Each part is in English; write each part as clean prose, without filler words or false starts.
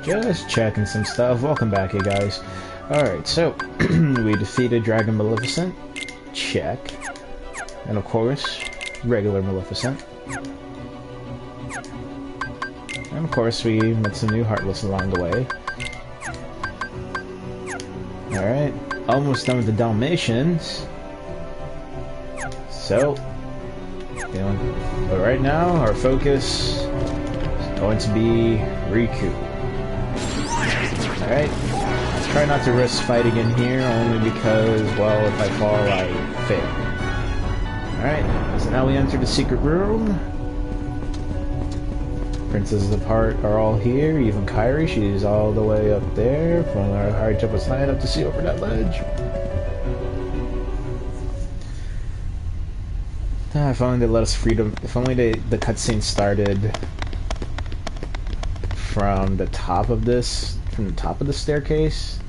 Just checking some stuff. Welcome back, you guys. Alright, so we defeated Dragon Maleficent. Check. And of course, regular Maleficent. And of course, we met some new Heartless along the way. Alright, almost done with the Dalmatians. So, but right now, our focus is going to be Riiiku. Alright, try not to risk fighting in here, only because, well, if I fall, I fail. Alright, so now we enter the secret room. Princesses of Heart are all here, even Hiiiii, she's all the way up there. From our high jump was high enough to see over that ledge. If only they let us freedom. If only the cutscene started from the top of this, from the top of the staircase.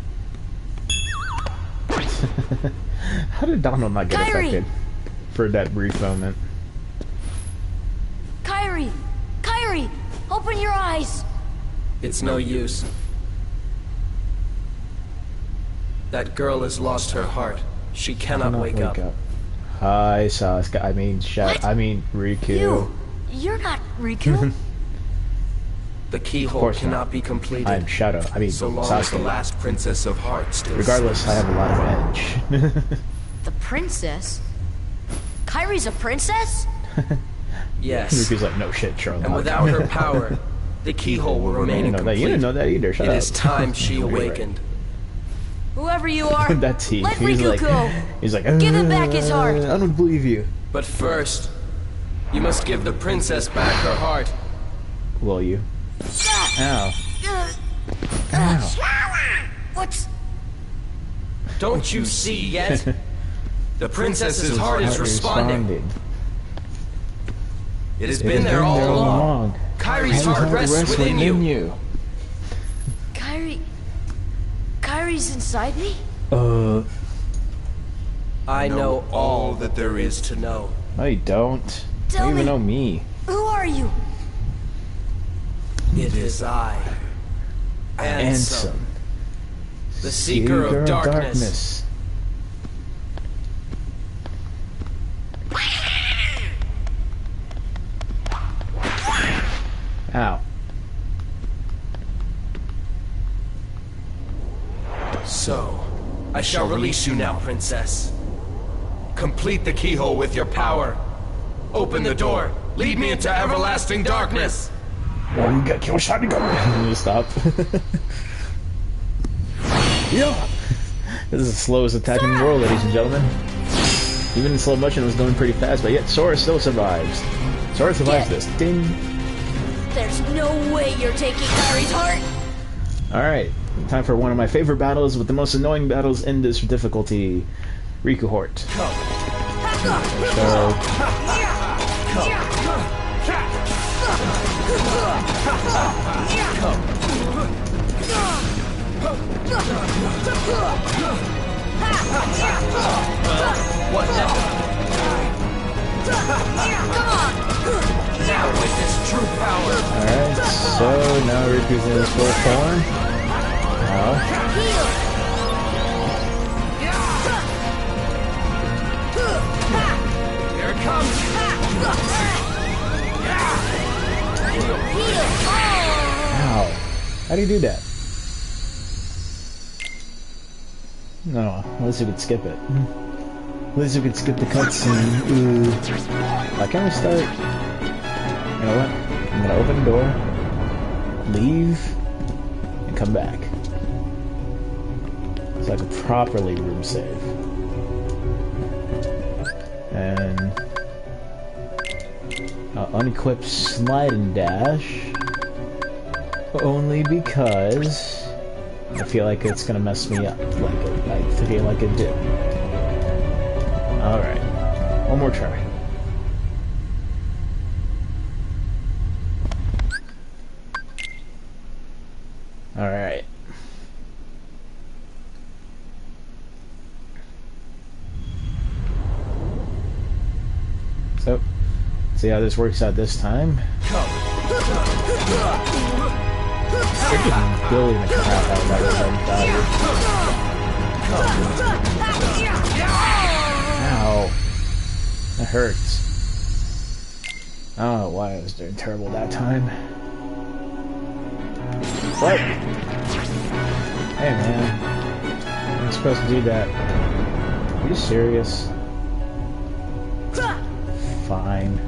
How did Donald not get affected for that brief moment? Hiiiii, open your eyes. It's no use. That girl has lost her heart. She cannot wake up. Hi, Sasuke. I mean, Riiiku. You're not Riiiku. The keyhole cannot be completed. I'm Shadow. I mean, so long Sasuke. as the last princess of heart still Regardless, sleeps. I have a lot of edge. The princess? Hiiii's a princess? Yes. Riiku's like, no shit, Charlotte. And without her power, the keyhole will remain incomplete. You didn't know that either. Shut up. It is time she awakened. Whoever you are, That's he. let Riiiku go. He's like, Give him back his heart. I don't believe you. But first, you must give the princess back her heart. Will you? Ow. Ow. What's... Don't you see yet? The princess's heart is responding. It has been there all along. Hiiii's heart rests within you. Hiiii's inside me? I know all that there is to know. No, you don't. Tell You don't even me. know me. Who are you? It is I, Ansem, Ansem. the Seeker of Darkness. Ow. So, I shall release you now, princess. Complete the keyhole with your power. Open the door. Lead me into everlasting darkness. Mangekyou Shari. Stop. Yeah. This is the slowest attack in the world, ladies and gentlemen. Even in slow motion, it was going pretty fast, but yet Sora still survives. Sora survives this. Ding. There's no way you're taking Hiiii's heart. Alright, time for one of my favorite battles with the most annoying battles in this difficulty. Riiku Hort. So, What now? Now witness true power. alright, so now Riku's in his full form. Now, Here it comes. ow. How do you do that? No, at least we could skip it. At least we could skip the cutscene. Ooh. Why can't we start? You know what? I'm gonna open the door, leave, and come back. So I can properly room save. And I'll unequip slide and dash only because I feel like it's gonna mess me up. I feel like it did. Alright. One more try. Alright. So, see how this works out this time. Come. freaking building the crap out of that revenge value. Ow. That hurts. I don't know why I was doing terrible that time. What? Hey man. I'm supposed to do that. Are you serious? Fine.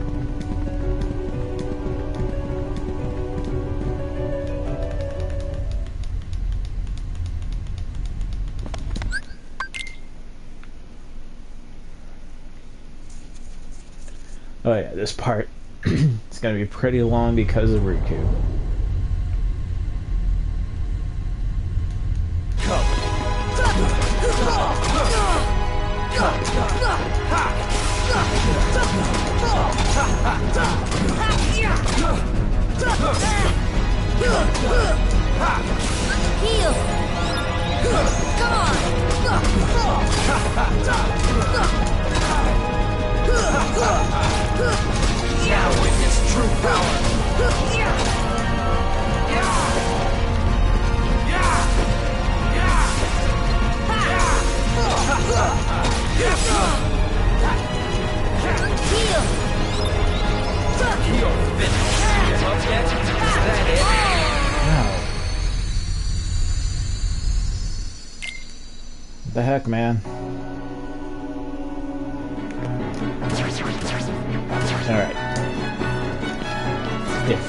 Oh yeah, this part it's gonna be pretty long because of Riiku. Heal! Come on! Now witness true power. Heal! You're finished. Give up yet? Is that it? Wow. What the heck, man? Alright. If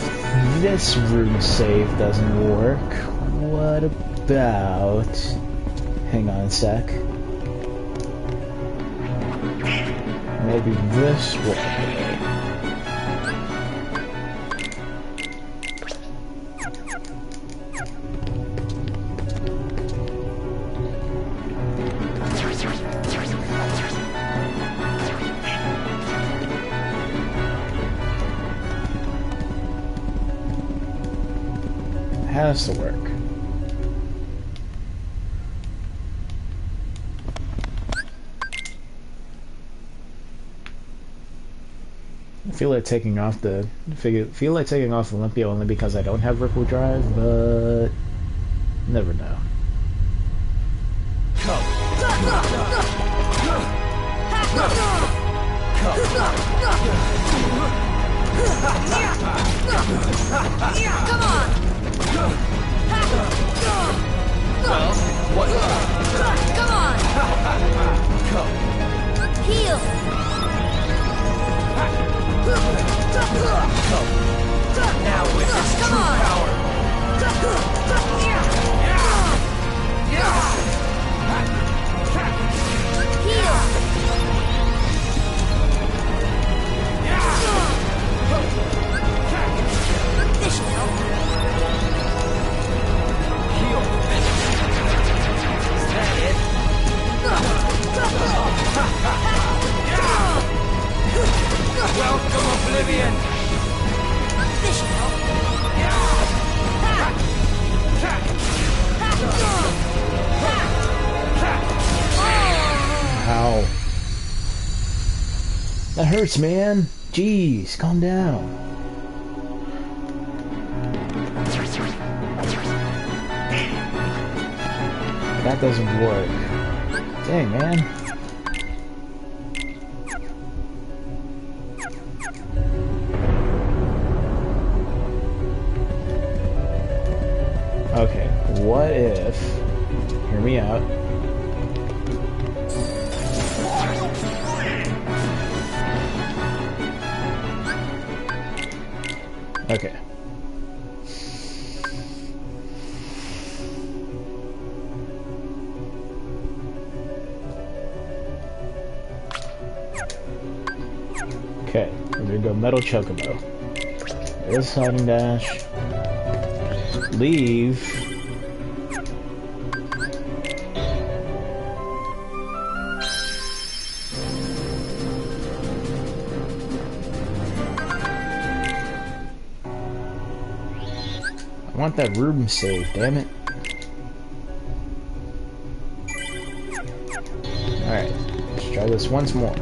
this room save doesn't work, what about... Hang on a sec. Maybe this way. Has to work. I feel like taking off the Olympia only because I don't have Ripple Drive, but never know. Come on! Well, what? Come on! Heal! Now witness Come true on! power. Heal! This should help. Heal. Is that it? Welcome, Oblivion. This should help. Ow. That hurts, man. Jeez, calm down. That doesn't work. Dang, man. Okay, what if... Hear me out. Okay. Okay, we're gonna go Metal Chocobo. There's sliding dash. Leave. I want that room save, damn it. Alright, let's try this once more.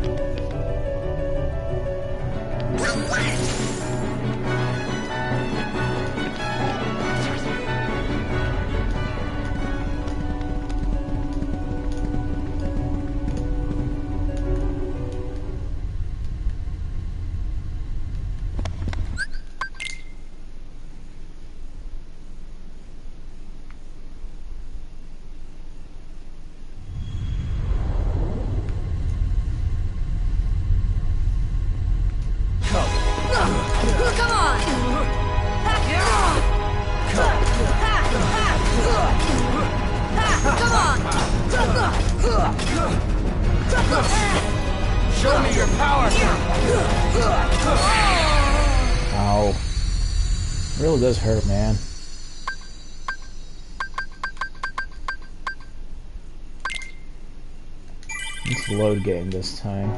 It really does hurt, man. It's load game this time.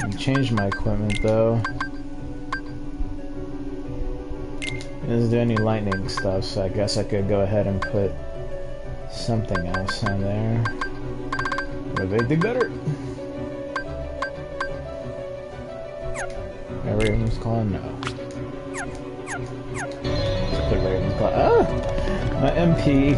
I changed my equipment though. It doesn't do any lightning stuff, so I guess I could go ahead and put something else on there. Would they do better? Raven's Claw? No. Put Raven's Claw. Ah! My MP.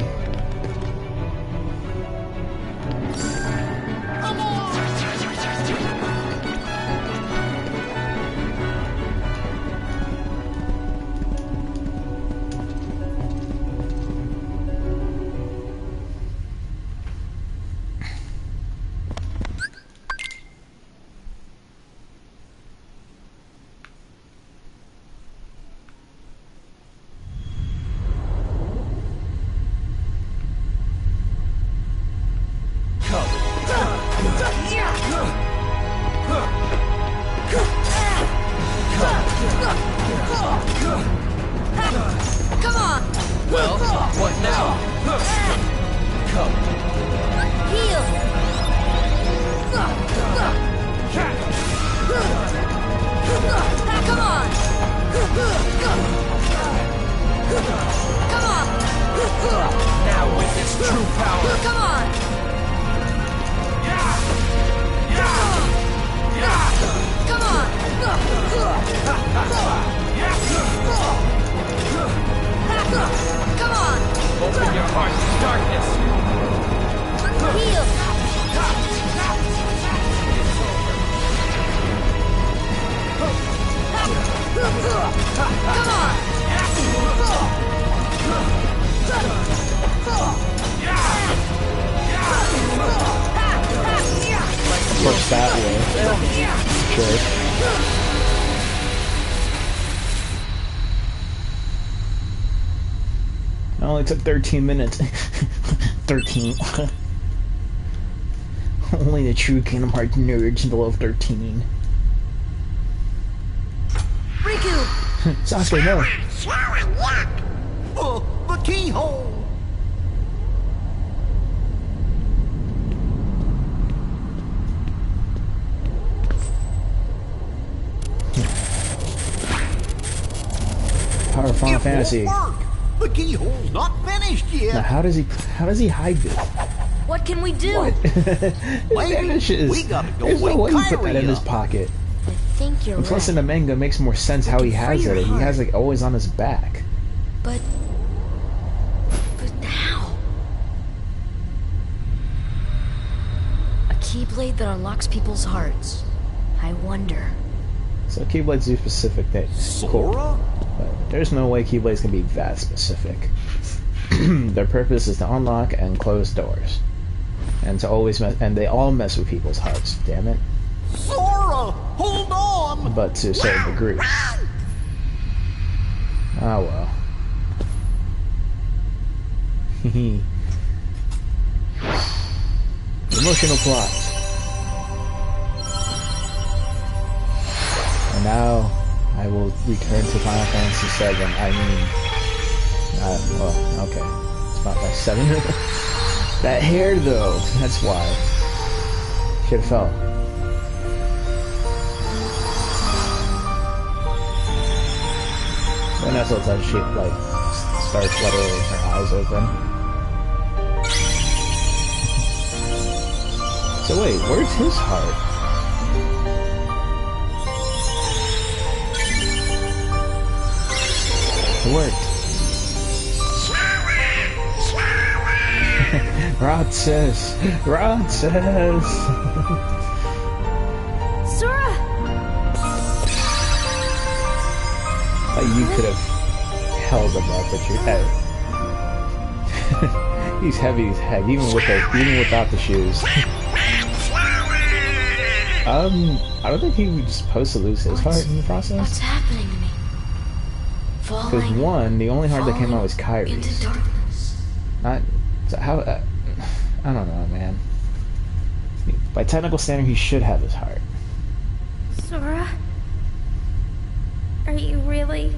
Come on! Well, what now? Come. Heal! Come on! Come on! Now witness true power. Come on! Come on! Come on! Open your heart to darkness. Heal! Come on! Push that way. Sure. It only took 13 minutes. 13. Only the true Kingdom Hearts nerds below 13. Riiiku! Sasuke, no. Shari, look! Oh, the keyhole! Power of Final It Fantasy. won't work. The keyhole's not finished yet. Now, how does he hide this? What can we do? What? It Wait, vanishes. we gotta go There's no way wake he put that in Kyrie his up. pocket. I think you're And plus, in right. the manga, it makes more sense how he has Free it. your He has heart. like always on his back. But how? A keyblade that unlocks people's hearts. I wonder. So Keyblades do specific things. Cool. Sora? But there's no way Keyblades can be that specific. Their purpose is to unlock and close doors, and to always and they all mess with people's hearts. Damn it! Sora! Hold on! But to a certain degree. Oh well. Emotional plot. And now I will return to Final Fantasy VII. I mean, well, okay. It's not like 7. That hair, though. That's why. Should've fell. And that's what that she, like, starts fluttering her eyes open. So wait, where's his heart? It worked. Rod says. Rod says. Sora! You could have held him up at your head. He's heavy as heck, even without the shoes. I don't think he was supposed to lose his heart in the What's process. happening to me? Because Falling one, the only heart that came out was into Kyrie's. darkness. Not so how. I don't know, man. By technical standard, he should have his heart. Sora? Are you really?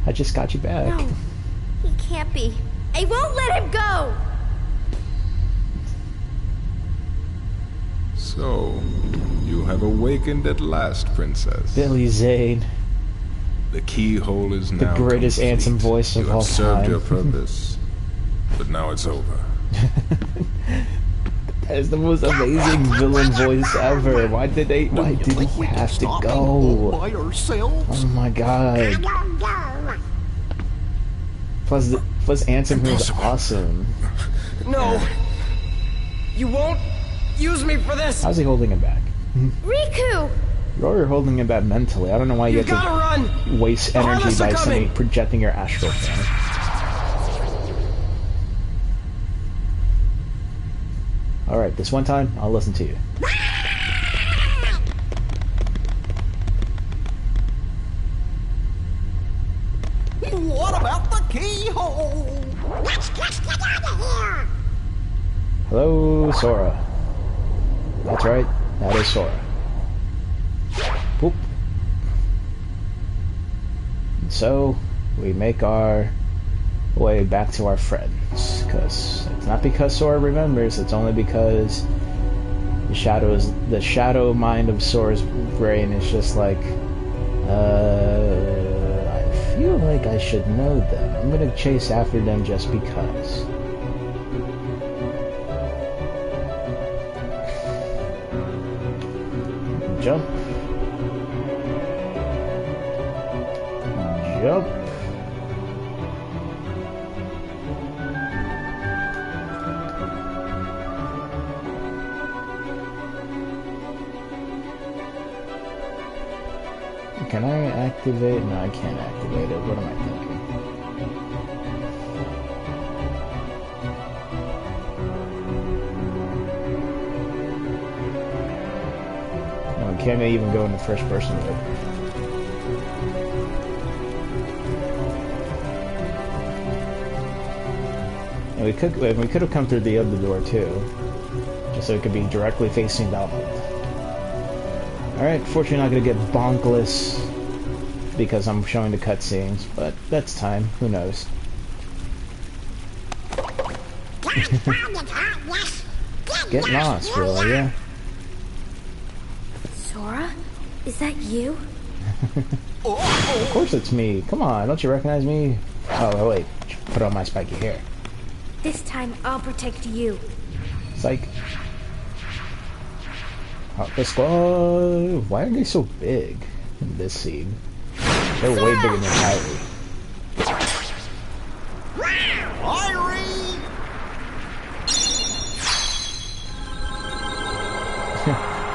I just got you back. No, he can't be. I won't let him go! So, you have awakened at last, Princess. Billy Zane. The keyhole is now The greatest complete. Ansem voice of You all have served time. your purpose, but now it's over. That is the most amazing villain voice ever. Why did he have to go? By ourselves? Oh my god. Plus Ansem was awesome. No! You won't use me for this! How's he holding him back? Riiiku! You're holding him back mentally. I don't know why you You gotta have run! to waste The energy harvests are by coming! sending projecting your astral thing. Alright, this one time, I'll listen to you. What about the keyhole? Let's just get out of here! Hello, Sora. That's right, that is Sora. Boop. And so, we make our way back to our friends. Because it's not because Sora remembers, it's only because the shadow mind of Sora's brain is just like, I feel like I should know them. I'm gonna chase after them just because. Jump. Jump. Can I activate? No, I can't activate it. What am I thinking? No, can't I even go in the first person mode? And we could have come through the other door too, just so it could be directly facing downward. Alright, fortunately not gonna get bonkless because I'm showing the cutscenes, but that's time, who knows. Get lost, really, yeah. Sora? Is that you? Of course it's me, come on, don't you recognize me? Oh, wait, put on my spiky hair. This time I'll protect you. Psych. The squad. Why are they so big in this scene? They're way bigger than Hiiiii.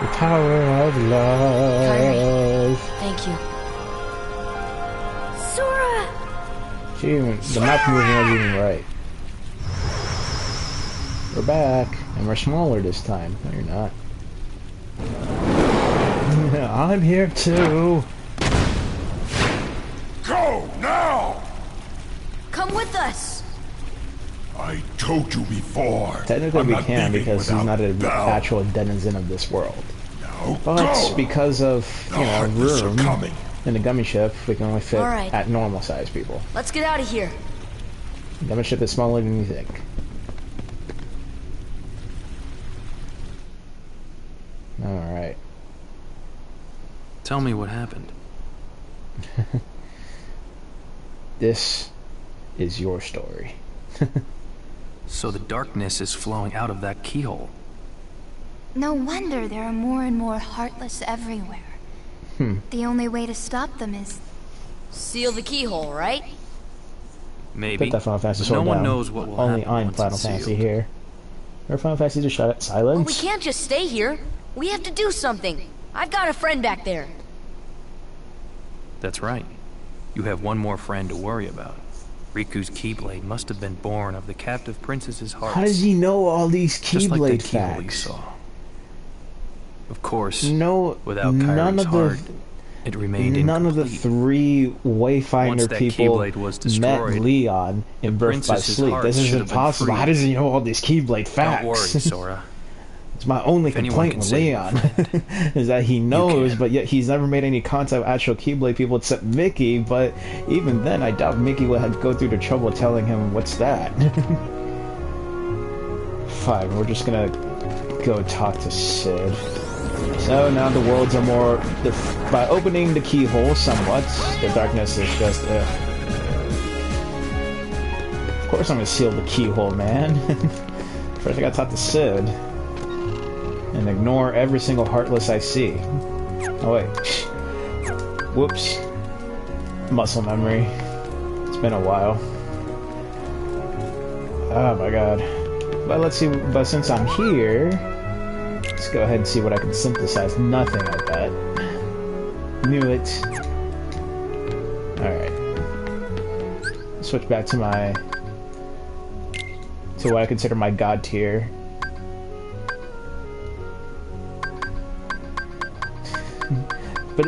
The Tower of Love. Thank you. Sora! The map movement wasn't even right. We're back, and we're smaller this time. No, you're not. I'm here too. Go now! Come with us! I told you before. Technically I'm we not can leaving because he's without not an Belle. actual denizen of this world. Now But go! because of, The you know, Heartless are room coming. in the gummy ship, we can only fit All right. at normal sized people. Let's get out of here. The gummy ship is smaller than you think. Alright. Tell me what happened. This is your story. So the darkness is flowing out of that keyhole. No wonder there are more and more Heartless everywhere. The only way to stop them is... Seal the keyhole, right? Maybe. Put that Final Fantasy but sword no one down. knows what will Only happen I'm once Final it's Fantasy sealed. here. Or Final Fantasy just shot at Well, we silence? can't just stay here. We have to do something. I've got a friend back there. That's right. You have one more friend to worry about. Riku's Keyblade must have been born of the captive princess's heart. How does he know all these Just like the Keyblade keyhole you facts? saw. Of course, No, without none Kyrie's of heart, the it remained none of the incomplete. three Once Wayfinder that people Keyblade was met destroyed, Leon in the Birth by princess's Sleep. heart This should is have been impossible. free. How does he know all these Keyblade facts? Don't worry, Sora. It's my only If anyone complaint can with save Leon, is that he knows, can. but yet he's never made any contact with actual Keyblade people except Mickey, but even then, I doubt Mickey would have go through the trouble of telling him, what's that? Fine, we're just gonna go talk to Sid. So now the worlds are more... by opening the keyhole somewhat, the darkness is just... Of course I'm gonna seal the keyhole, man. First I gotta talk to Sid. And ignore every single Heartless I see. Oh wait. Whoops. Muscle memory. It's been a while. Oh my god. But let's see, but since I'm here, let's go ahead and see what I can synthesize. Nothing, I bet. Knew it. Alright. Switch back to my... to what I consider my god tier. But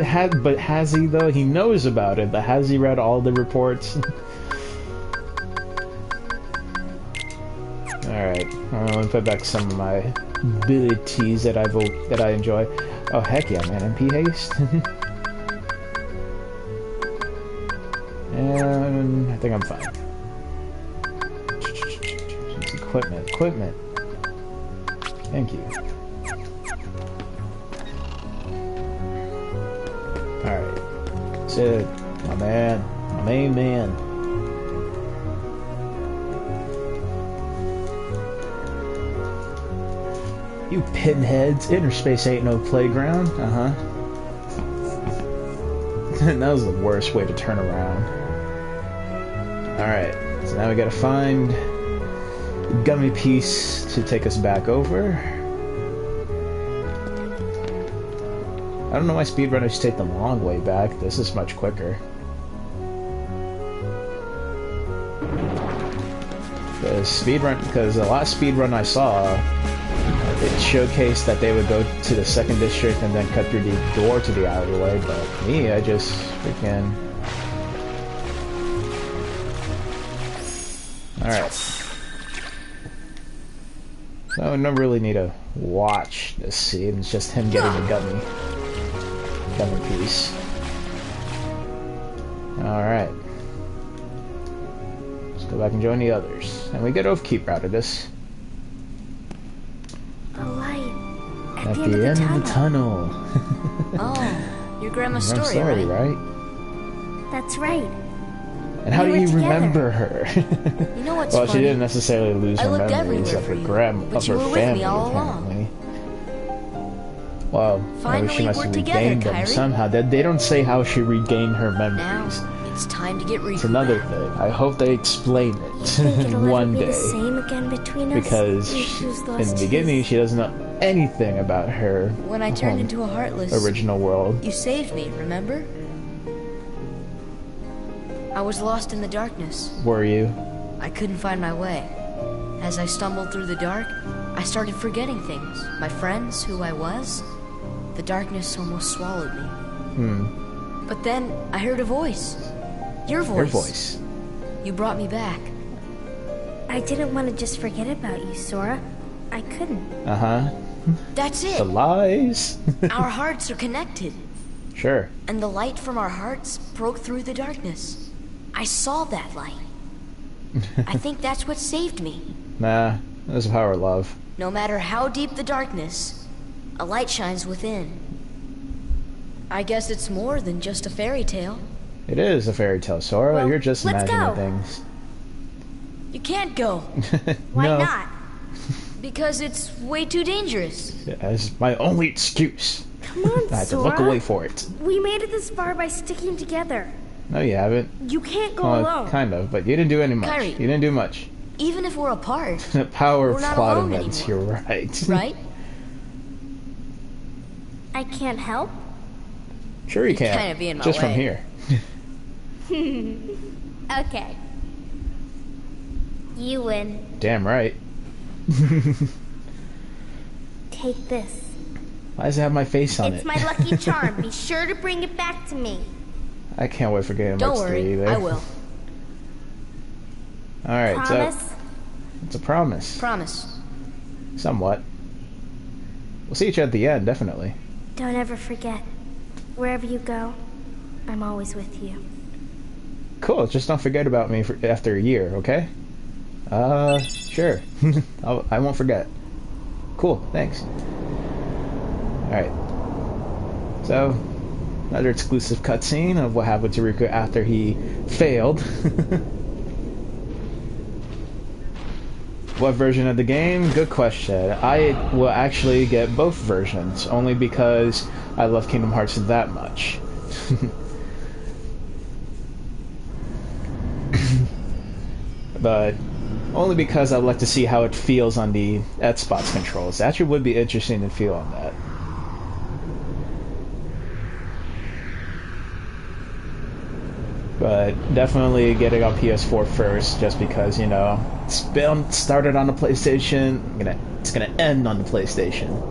has he though? He knows about it, but has he read all the reports? Alright, I'm gonna put back some of my abilities that I enjoy. Oh heck yeah, man! MP haste. And I think I'm fine. It's equipment. Thank you. Alright. Sid, my man. My main man. You pinheads, inner space ain't no playground. Uh-huh. That was the worst way to turn around. Alright, so now we gotta find a gummy piece to take us back over. I don't know why speedrunners take the long way back. This is much quicker. Because the last speedrun I saw, it showcased that they would go to the second district and then cut through the door to the alleyway, but me, I just freaking... Alright. So I don't really need to watch this scene, it's just him getting a gummy piece. Alright. Let's go back and join the others. And we get Oathkeeper out of this. A light At the end of the tunnel. Oh, your grandma's story, right? That's right. And how We do were you together. remember her? You know what's Well, funny? she didn't necessarily lose I her looked memories everywhere of for her you, but of you her were with family, me all along. apparently. Well, maybe Finally, she must we're have together, regained them Kyrie. somehow. They don't say how she regained her Now, memories. it's time to get Riiiku It's another back. thing. I hope they explain Think it it'll one ever be day. the same again between us? Because Riiku's in lost the beginning, his. she doesn't know anything about her When I turned into a Heartless, original world. you saved me, remember? I was lost in the darkness. Were you? I couldn't find my way. As I stumbled through the dark, I started forgetting things. My friends, who I was. The darkness almost swallowed me. But then, I heard a voice. Your voice. Your voice. You brought me back. I didn't want to just forget about you, Sora. I couldn't. Uh-huh. That's The it. lies. Our hearts are connected. Sure. And the light from our hearts broke through the darkness. I saw that light. I think that's what saved me. Nah, that's the power of love. No matter how deep the darkness, a light shines within. I guess it's more than just a fairy tale. It is a fairy tale, Sora. Well, You're just let's imagining go. things. You can't go, Why No. not? because it's way too dangerous. As my only excuse. Come on, I had to Sora. look away for it. We made it this far by sticking together. No, you haven't. You can't go Well, alone. kind of, but you didn't do any much. Kyrie. You didn't do much. Even if we're apart, The power We're of not plot alone events, anymore. you're right. right? I can't help. Sure you can. kinda be in my Just from way. here. Okay. You win. Damn right. Take this. Why does it have my face on It's it? my lucky charm. Be sure to bring it back to me. I can't wait for Game Don't Arts 3 worry, either. I will. Alright, so Promise? it's a promise. Promise. Somewhat. We'll see each other at the end, definitely. Don't ever forget. Wherever you go, I'm always with you. Cool, just don't forget about me after a year, okay? Sure. I won't forget. Cool, thanks. Alright. So, another exclusive cutscene of what happened to Riiku after he failed. What version of the game? Good question. I will actually get both versions, only because I love Kingdom Hearts that much. But only because I'd like to see how it feels on the Xbox controls. It actually would be interesting to feel on that. But definitely getting on PS4 first, just because, you know, it's been started on the PlayStation. It's gonna end on the PlayStation.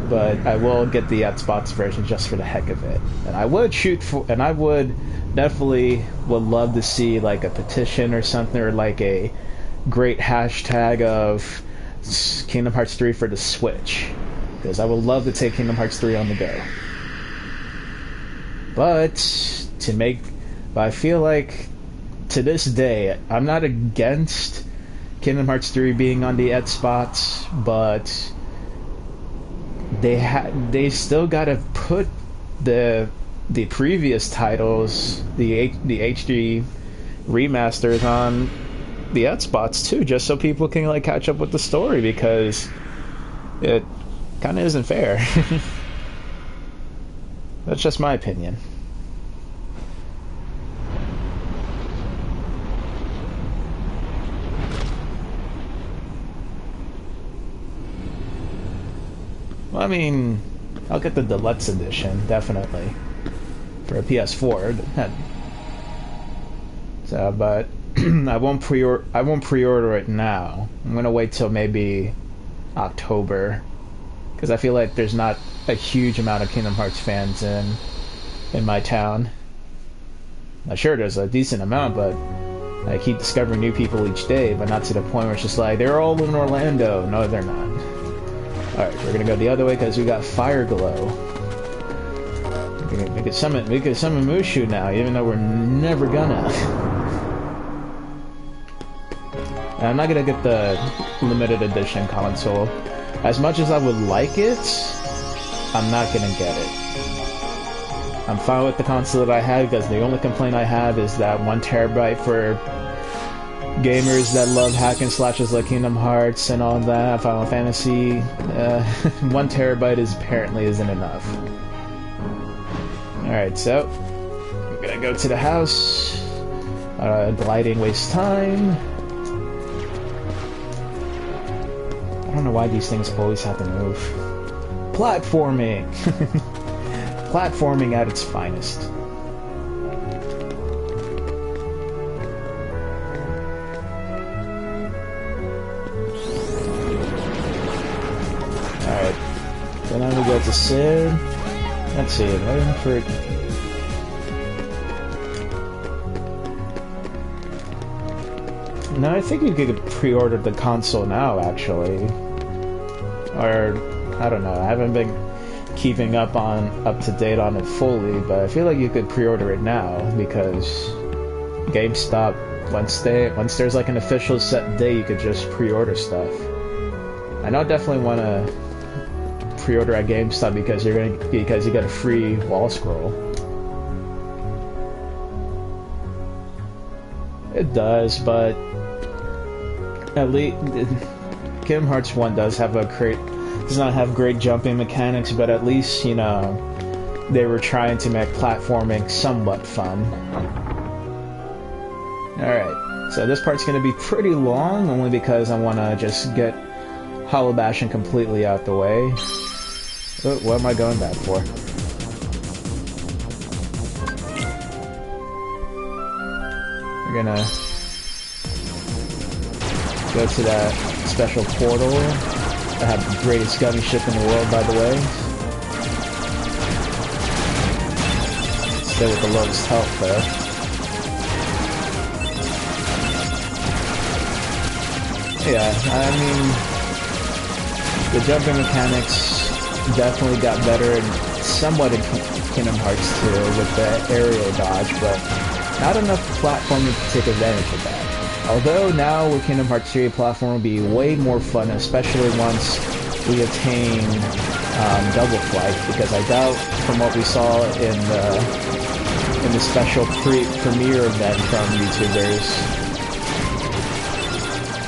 But I will get the Xbox version just for the heck of it. And I would definitely would love to see like a petition or something, or like a great hashtag of Kingdom Hearts 3 for the Switch, because I would love to take Kingdom Hearts 3 on the go. But I feel like to this day I'm not against Kingdom Hearts 3 being on the Xbox, but they still gotta put the previous titles, the HD remasters on the Xbox too, just so people can like catch up with the story, because it kind of isn't fair. That's just my opinion. Well, I mean, I'll get the deluxe edition, definitely, for a PS4. So, but I won't pre-order it now. I'm gonna wait till maybe October, because I feel like there's not a huge amount of Kingdom Hearts fans in my town. I'm sure there's a decent amount, but I keep discovering new people each day, but not to the point where it's just like, they're all in Orlando. No, they're not. Alright, we're gonna go the other way because we got Fire Glow. We could summon Mushu now, even though we're never gonna. And I'm not gonna get the limited edition console. As much as I would like it, I'm not gonna get it. I'm fine with the console that I had, because the only complaint I have is that 1 terabyte for gamers that love hack and slashes like Kingdom Hearts and all that, Final Fantasy. 1 terabyte apparently isn't enough. Alright, so we're gonna go to the house. Gliding wastes time. I don't know why these things always have to move. Platforming! Platforming at its finest. Alright. So now we go to Sid. Let's see, waiting for it. No, I think you could pre-order the console now, actually. Or, I don't know, I haven't been keeping up to date on it fully, but I feel like you could pre-order it now, because GameStop, once there's like an official set day, you could just pre-order stuff. I know I definitely want to pre-order at GameStop because you get a free wall scroll. It does, but at least Kingdom Hearts 1 does not have great jumping mechanics, but at least, you know, they were trying to make platforming somewhat fun. Alright, so this part's gonna be pretty long, only because I want to just get Hollow Bastion completely out the way. Oh, what am I going back for? We're gonna go to that special portal. I have the greatest gummy ship in the world, by the way. Stay with the lowest health, though. Yeah, I mean, The jumping mechanics definitely got better and somewhat in Kingdom Hearts 2 with the aerial dodge, but not enough platforming to take advantage of that. Although now with Kingdom Hearts 3, platform will be way more fun, especially once we attain double flight, because I doubt from what we saw in the special premiere event from YouTubers.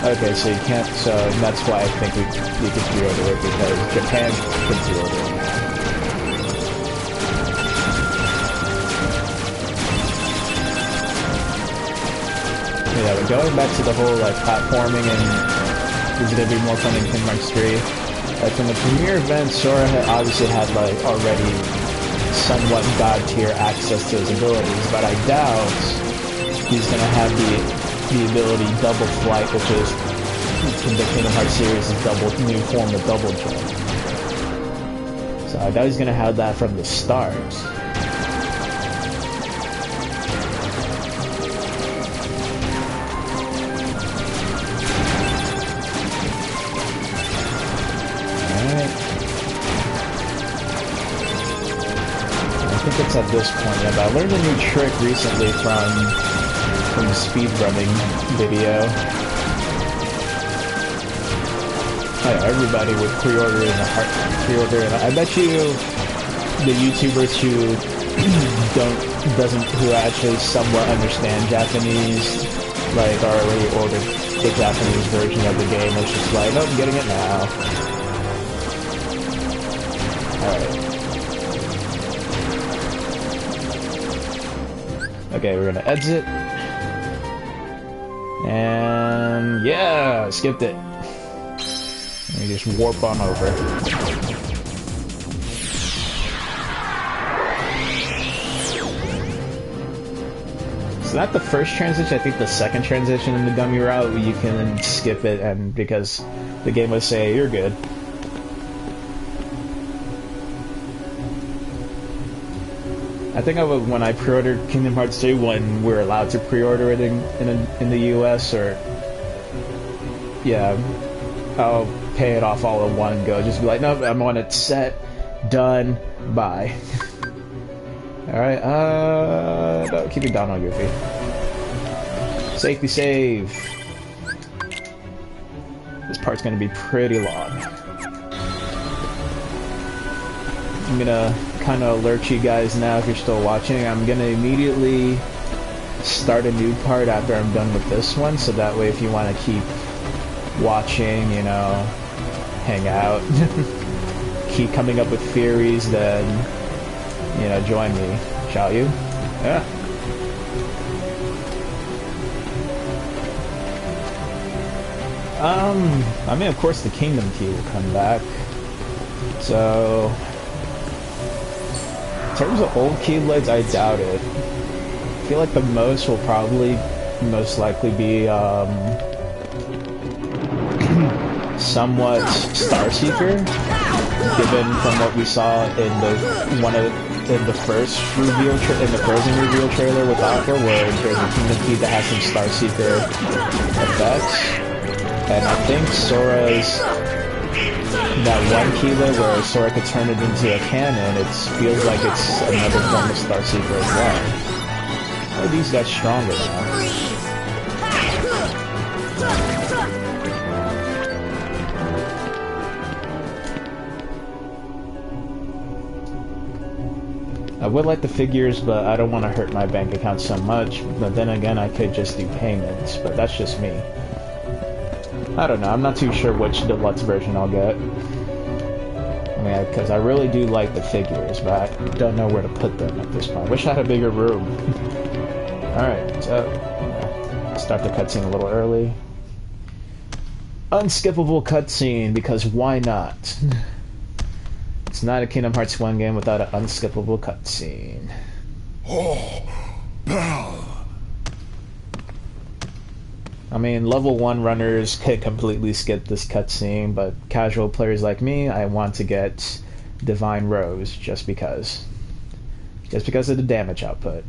Okay, so you can't, so that's why I think you could pre-order it, because Japan can pre-order it. Yeah, but going back to the whole, like, platforming and is it gonna be more fun in Kingdom Hearts 3? Like, from the premiere event, Sora had obviously had, like, already somewhat god-tier access to his abilities, but I doubt he's gonna have the ability double flight, which is in the Kingdom Hearts series' new form of double jump. So I doubt he's gonna have that from the start. It's at this point, yeah, but I learned a new trick recently from the speedrunning video. Oh, yeah, everybody would pre-order in the pre-order, and I bet you the YouTubers who who actually somewhat understand Japanese, like, already ordered the Japanese version of the game. It's just like, oh, I'm getting it now. Alright. Okay, we're gonna exit. And yeah, skipped it. Let me just warp on over. It's not the first transition, I think the second transition in the dummy route, you can skip it, and because the game will say you're good. I think when I pre-ordered Kingdom Hearts 3, when we're allowed to pre-order it in the US, or yeah, I'll pay it off all in one go. Just be like, nope, I'm on it, set, done, bye. Alright, no, keep it down on Goofy. Safety save. This part's gonna be pretty long. I'm gonna kind of alert you guys now if you're still watching. I'm gonna immediately start a new part after I'm done with this one, so that way if you want to keep watching, you know, hang out, keep coming up with theories, then, you know, join me, shall you? Yeah. I mean, of course the Kingdom Key will come back, so in terms of old Keyblades, I doubt it. I feel like the most will probably most likely be somewhat Starseeker, given from what we saw in the first reveal in the Frozen reveal trailer with Aqua, where there's a Kingdom Key that has some Starseeker effects, and I think Sora's that one Keyblade where Sora could turn it into a cannon, it feels like it's another form of Starseeker as well. Oh, these guys stronger now. I would like the figures, but I don't want to hurt my bank account so much. But then again, I could just do payments, but that's just me. I don't know, I'm not too sure which deluxe version I'll get. I mean, because I really do like the figures, but I don't know where to put them at this point. Wish I had a bigger room. Alright, so start the cutscene a little early. Unskippable cutscene, because why not? It's not a Kingdom Hearts 1 game without an unskippable cutscene. Oh, Belle! I mean, level 1 runners could completely skip this cutscene, but casual players like me, I want to get Divine Rose just because. Just because of the damage output.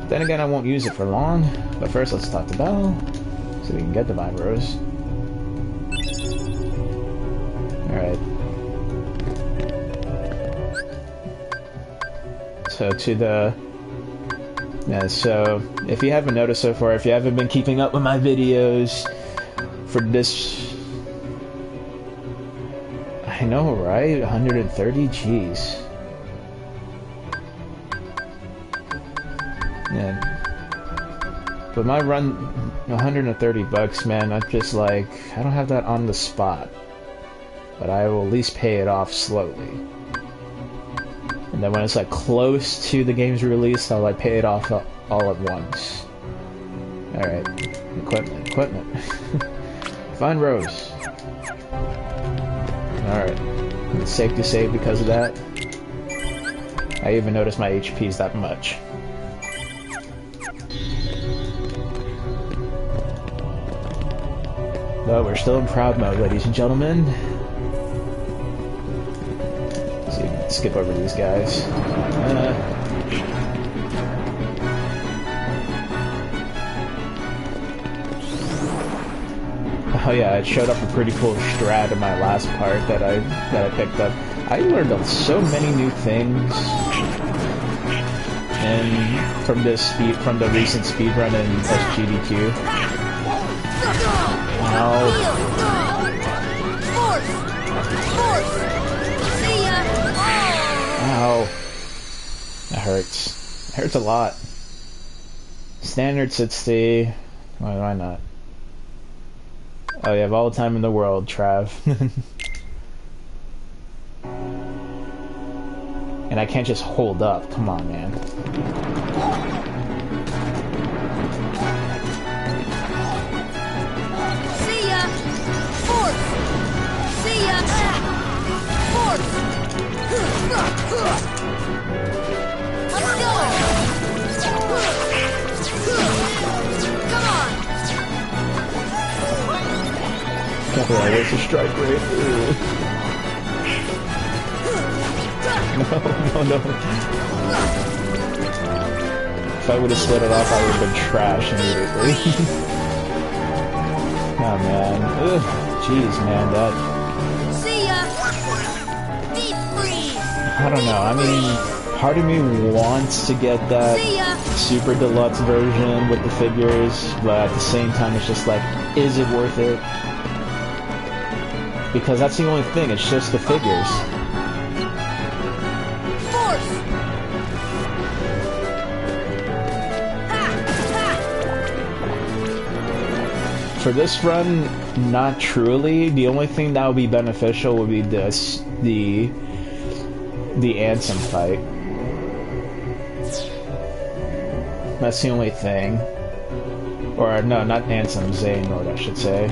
Then again, I won't use it for long, but first let's talk to Belle, so we can get Divine Rose. Alright. So to the... Yeah, so if you haven't noticed so far, if you haven't been keeping up with my videos for this... I know, right? 130? Jeez. Yeah. But my run, 130 bucks, man, I'm just like, I don't have that on the spot. But I will at least pay it off slowly. And then when it's like close to the game's release, I'll like pay it off all at once. Alright. Equipment. Find Rose. Alright. It's safe to say because of that. I even noticed my HP's that much. But we're still in proud mode, ladies and gentlemen. So you can skip over these guys. Oh yeah, it showed up a pretty cool strat in my last part that I picked up. I learned so many new things, and from the recent speedrun in SGDQ. Ow. Ow. That hurts. It hurts a lot. Standard 60. Why not? Oh, you have all the time in the world, Trav. And I can't just hold up. Come on, man. Let's go! Come on! Can't believe I wasted strike rate. No. If I would have split it off, I would have been trash immediately. Oh man. Ugh. Jeez, man, that... I don't know, I mean, part of me wants to get that super deluxe version with the figures, but at the same time it's just like, is it worth it? Because that's the only thing, it's just the figures. For this run, not truly. The only thing that would be beneficial would be the Ansem fight. That's the only thing. Or no, not Ansem, Xehanort, I should say.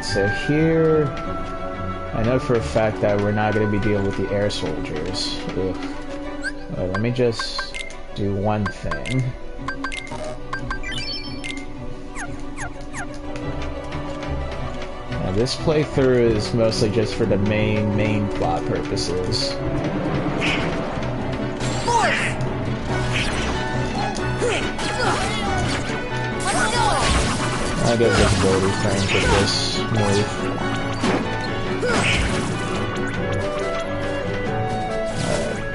So here, I know for a fact that we're not going to be dealing with the air soldiers. Ugh. Well, let me just do one thing. Now, this playthrough is mostly just for the main plot purposes. I guess visibility frames with this move. Alright.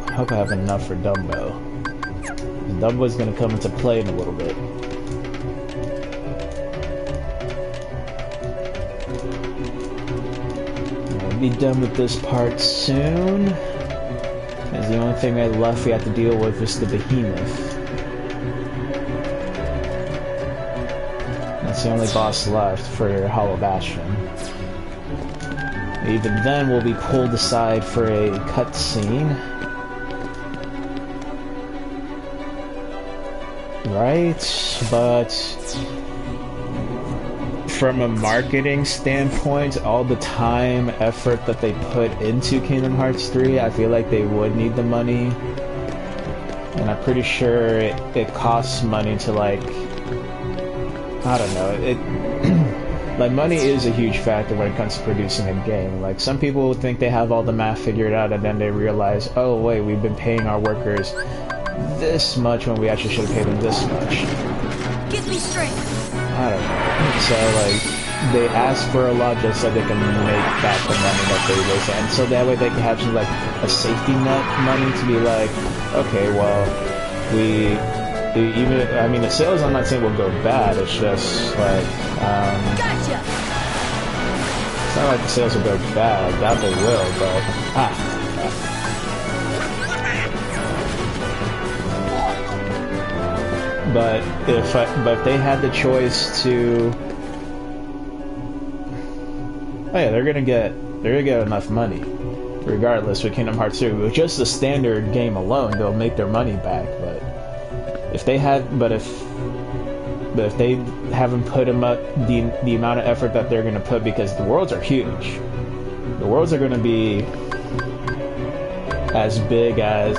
I hope I have enough for Dumbo. Dumbo's gonna come into play in a little bit. I'll be done with this part soon. As the only thing left we have to deal with is the behemoth. That's the only boss left for Hollow Bastion. Even then, we'll be pulled aside for a cutscene. Right? But from a marketing standpoint, all the time, effort that they put into Kingdom Hearts 3, I feel like they would need the money. And I'm pretty sure it costs money to, like... I don't know, like money is a huge factor when it comes to producing a game. Like some people think they have all the math figured out, and then they realize, oh wait, we've been paying our workers this much when we actually should have paid them this much. Give me strength. I don't know. So like they ask for a lot just so they can make back the money that they waste, and so that way they can have some like a safety net money to be like, okay, well, even I mean the sales I'm not saying will go bad. It's just like Gotcha. it's not like the sales will go bad. That they will, but But if they had the choice to, oh yeah, they're gonna get enough money, regardless with Kingdom Hearts 3. With just the standard game alone, they'll make their money back. But if they haven't put them up the amount of effort that they're gonna put, because the worlds are huge, the worlds are gonna be as big as.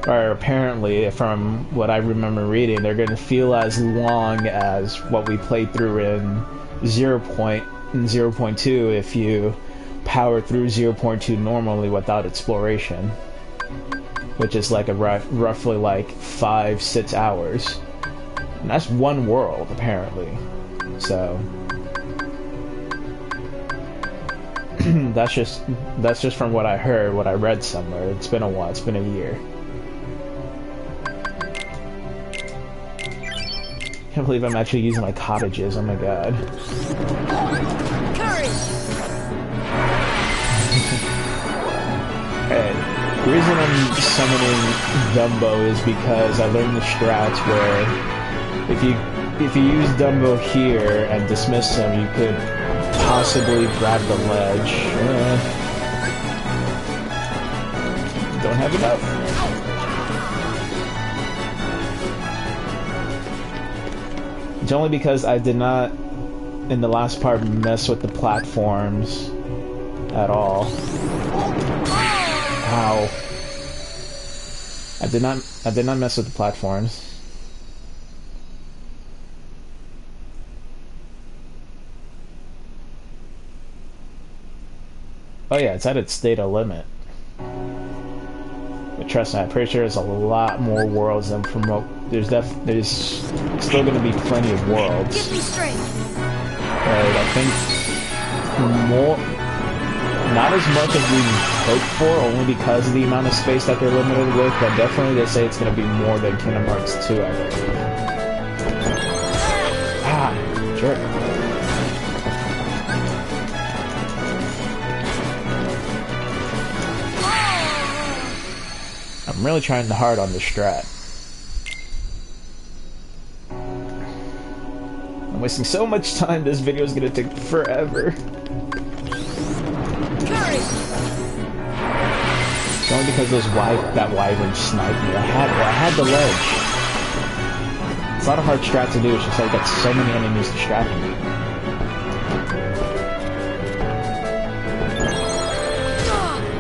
Or apparently, from what I remember reading, they're going to feel as long as what we played through in 0.2 if you power through 0.2 normally without exploration, which is like a roughly like 5-6 hours, and that's one world apparently. So that's just from what I heard, what I read somewhere. It's been a while. It's been a year. I can't believe I'm actually using my cottages. Oh my god. Courage. Hey, the reason I'm summoning Dumbo is because I learned the strats where if you use Dumbo here and dismiss him, you could possibly grab the ledge. Don't have enough. It's only because I did not, in the last part, mess with the platforms at all. Ow. I did not mess with the platforms. Oh yeah, it's at its data limit. But trust me, I'm pretty sure there's a lot more worlds than from what there's still going to be plenty of worlds. Give me strength. I think more, not as much as we hoped for, only because of the amount of space that they're limited with. But definitely, they say it's going to be more than Kingdom Hearts 2. I believe. Ah, jerk. I'm really trying hard on this strat. I'm wasting so much time. This video is gonna take forever. It's only because that wyvern sniped me. I had the ledge. It's not a hard strat to do. It's just like I got so many enemies distracting me.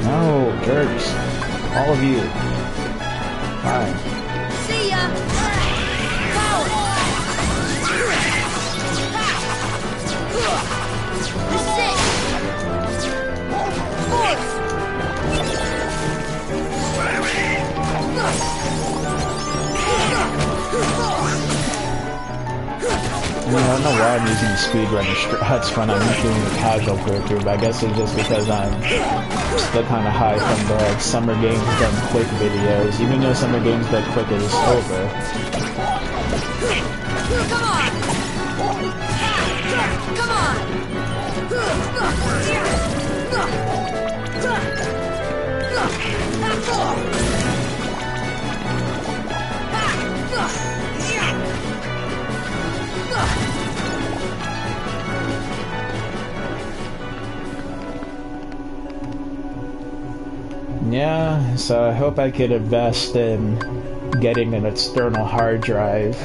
No, jerks. All of you. Fine. See ya. I don't know why I'm using the speedrunner strats when I'm doing the casual playthrough, but I guess it's just because I'm still kind of high from the Summer Games Done Quick videos, even though Summer Games Done Quick is over. Come on! Come on! Yeah, so I hope I could invest in getting an external hard drive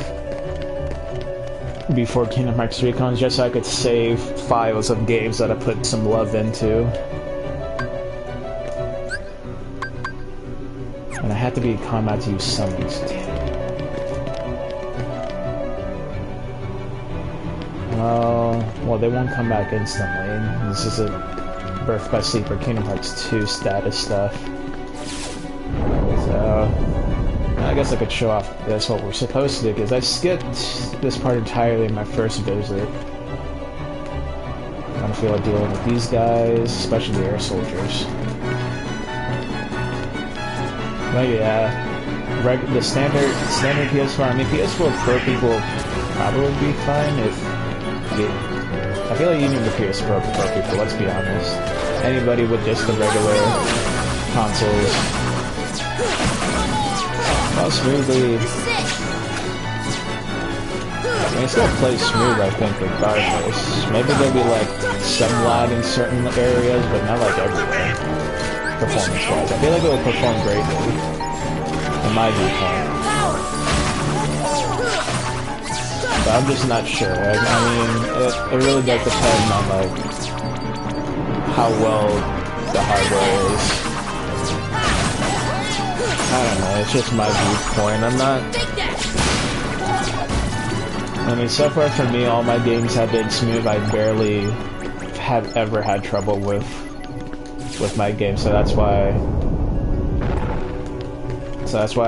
before Kingdom Hearts 3 comes, just so I could save files of games that I put some love into. And I had to be in combat to use summons. Well, they won't come back instantly. This is a Birth by Sleep or Kingdom Hearts 2 status stuff. So, I guess I could show off this, what we're supposed to do, because I skipped this part entirely in my first visit. I don't feel like dealing with these guys, especially the air soldiers. But yeah, the standard PS4. I mean, PS4 Pro people will probably be fine if I feel like even the PS4 Pro people. Let's be honest, anybody with just the regular consoles, how smoothly. I mean, it still plays smooth, I think, regardless. Maybe there'll be like some lag in certain areas, but not like everywhere. Performance-wise, I feel like it will perform greatly, in my viewpoint. But I'm just not sure. Like, I mean, it really does depend on like how well the hardware is. I don't know. It's just my viewpoint. I'm not. I mean, so far for me, all my games have been smooth. I barely have ever had trouble with my game, so that's why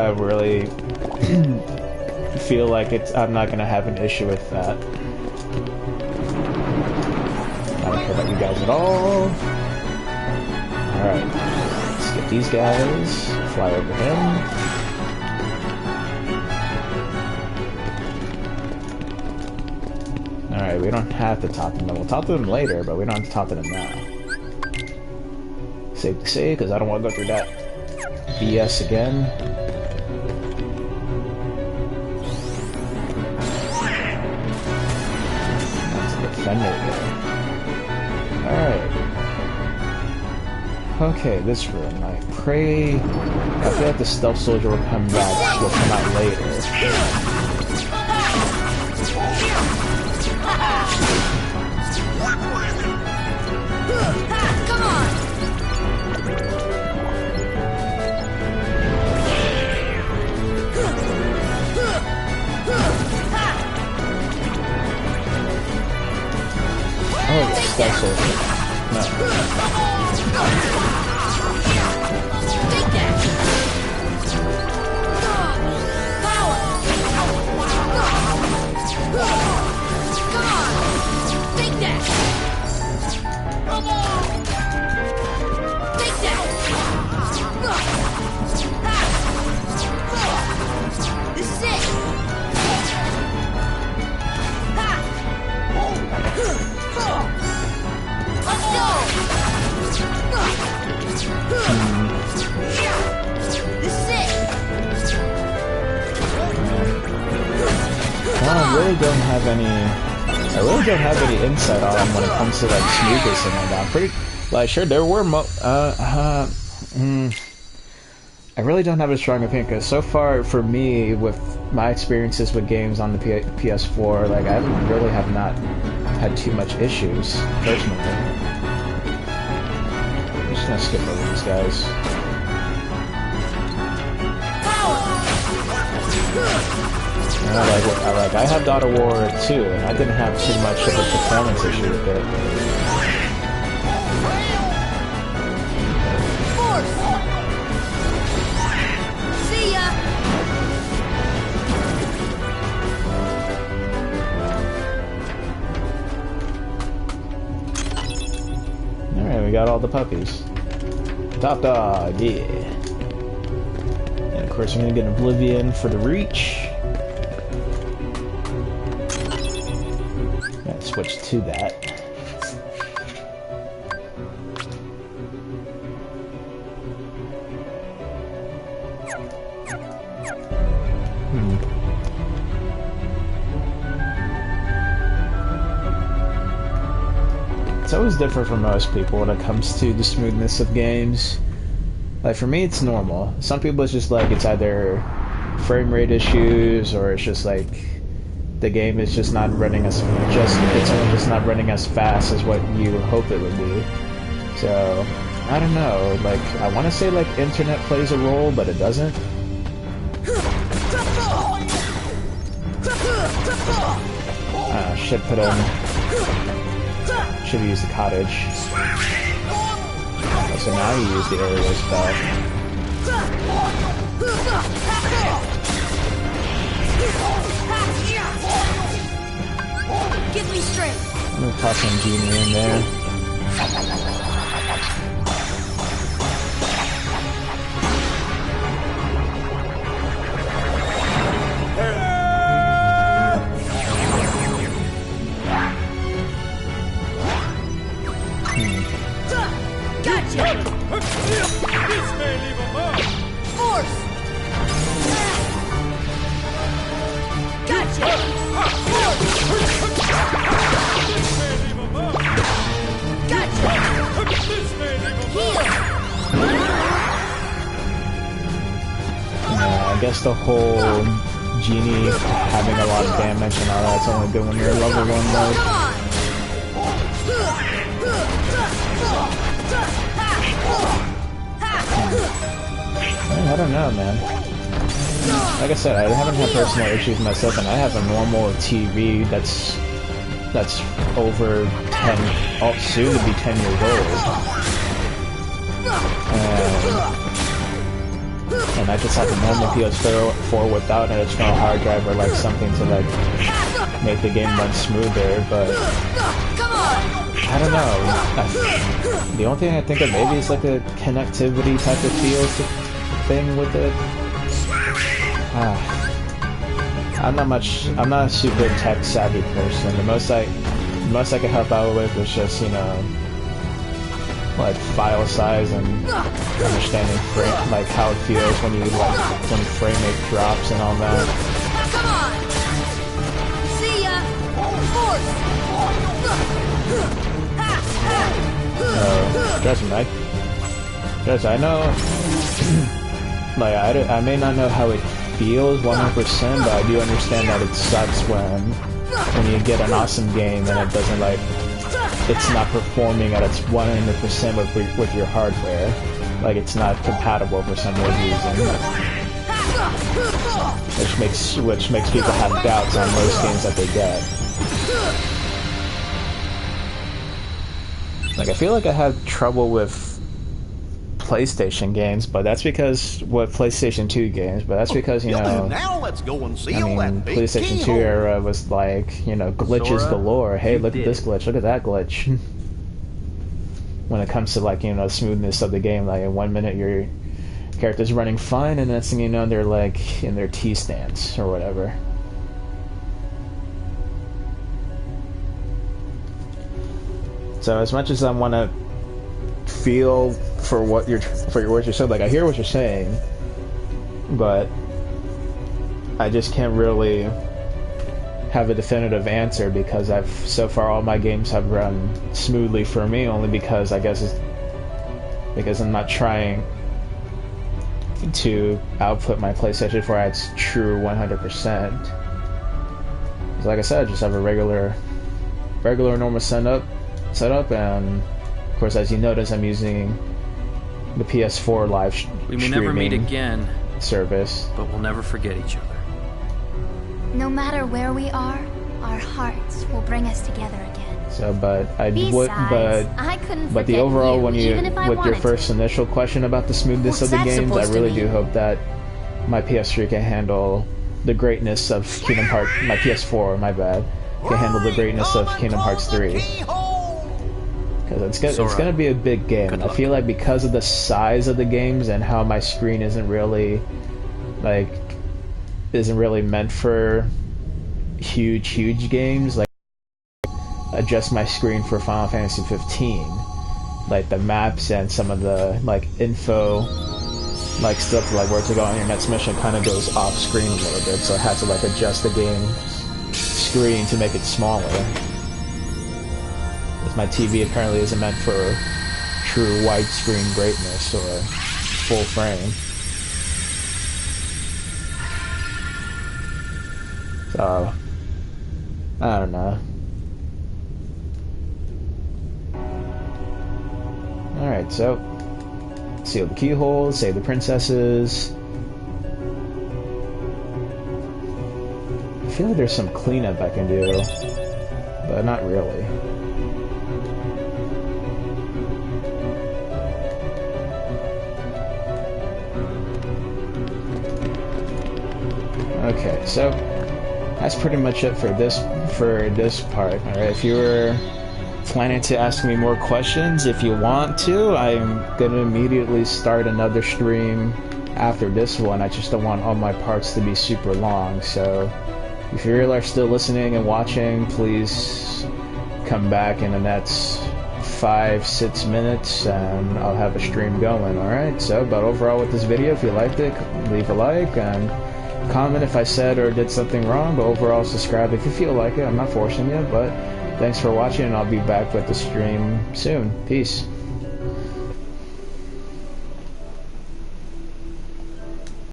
I really feel like I'm not gonna have an issue with that. I don't care about you guys at all. Alright, let's get these guys, fly over him. Alright, we don't have to talk to them. We'll talk to them later, but we don't have to talk to them now. Safe to say, because I don't want to go through that BS again. That's a defender there. Alright. Okay, this room. I pray... I feel like the stealth soldier will come out later. Come on! Oh, yes, stealth soldier. No. Take that! Power! Come on! Take that! Come on! Take that! This is it! Let's go! This is it! Well, I really don't have any insight on when it comes to like smoothness and all that. I'm pretty like sure there were I really don't have a strong opinion because so far for me with my experiences with games on the PS4, like I really have not had too much issues personally. I'm just gonna skip over these guys. I have God of War 2, and I didn't have too much of a performance issue with it. See ya! Alright, we got all the puppies. Top dog, yeah. And of course, we're gonna get Oblivion for the Reach. Switch to that. It's always different for most people when it comes to the smoothness of games. Like for me, it's normal. Some people it's just like it's either frame rate issues or it's just like the game is just not running as just not running as fast as what you hope it would be. So I don't know. Like I want to say like internet plays a role, but it doesn't. Ah should put in... Should have used the cottage. So now you use the aerial spell. Give me strength. I'm gonna toss some Genie in there. Gotcha! This may leave a mark! Force! Gotcha! Force! This may leave a mark! Gotcha! This may leave a mark! I guess the whole Genie having a lot of damage and all that's only good when you're level 1 mode. I don't know, man. Like I said, I haven't had personal issues myself, and I have a normal TV that's over 10, soon to be 10 years old. And I just have a normal PS4 without an external hard drive or like something to like make the game run smoother, but I don't know. The only thing I think of maybe is like a connectivity type of feel thing with it. I'm not a super tech savvy person. The most I could help out with is just, you know, like file size and understanding frame, like how it feels when you when frame rate drops and all that. Come on! See ya! Force! Judge, I know, like, I may not know how it feels 100%, but I do understand that it sucks when you get an awesome game and it doesn't, like, it's not performing at its 100% with your hardware. Like, it's not compatible for some weird reason. Which makes people have doubts on most games that they get. Like, I feel like I had trouble with PlayStation games, but that's because PlayStation 2 games, but that's because, you know, now let's go and see I mean, PlayStation 2 era was like, you know, glitches galore. Hey, look at this glitch, look at that glitch. When it comes to, like, you know, smoothness of the game, like in 1 minute your character's running fine, and next thing you know they're like in their T stance or whatever. So as much as I want to feel for what you're saying, like I hear what you're saying, but I just can't really have a definitive answer because so far all my games have run smoothly for me, only because I guess it's because I'm not trying to output my PlayStation 4 at its true 100%. Like I said, I just have a regular normal setup, and of course, as you notice, I'm using the PS4 live we may never meet again service, but we'll never forget each other. No matter where we are, our hearts will bring us together again. So, but I couldn't but the forget overall, you, when you even if I with your wanted first to. initial question about the smoothness What's of the that games, I supposed to really do mean? hope that my PS3 can handle the greatness of Kingdom Hearts. My PS4, my bad, can handle the greatness of Kingdom Hearts 3. Because it's gonna be a big game, and I feel like because of the size of the games and how my screen isn't really meant for huge games, like adjust my screen for Final Fantasy 15, like the maps and some of the like info, like stuff like where to go on your next mission kind of goes off screen a little bit, so I had to like adjust the game screen to make it smaller. My TV apparently isn't meant for true widescreen greatness or full frame. So, I don't know. Alright, so, seal the keyholes, save the princesses. I feel like there's some cleanup I can do. but not really. Okay, so that's pretty much it for this part. All right, if you were planning to ask me more questions, if you want to, I'm gonna immediately start another stream after this one. I just don't want all my parts to be super long, so if you really are still listening and watching, please come back in the next 5-6 minutes and I'll have a stream going. Alright, so but overall with this video, if you liked it, leave a like and comment if I said or did something wrong, but overall subscribe if you feel like it. I'm not forcing you, but thanks for watching and I'll be back with the stream soon. Peace.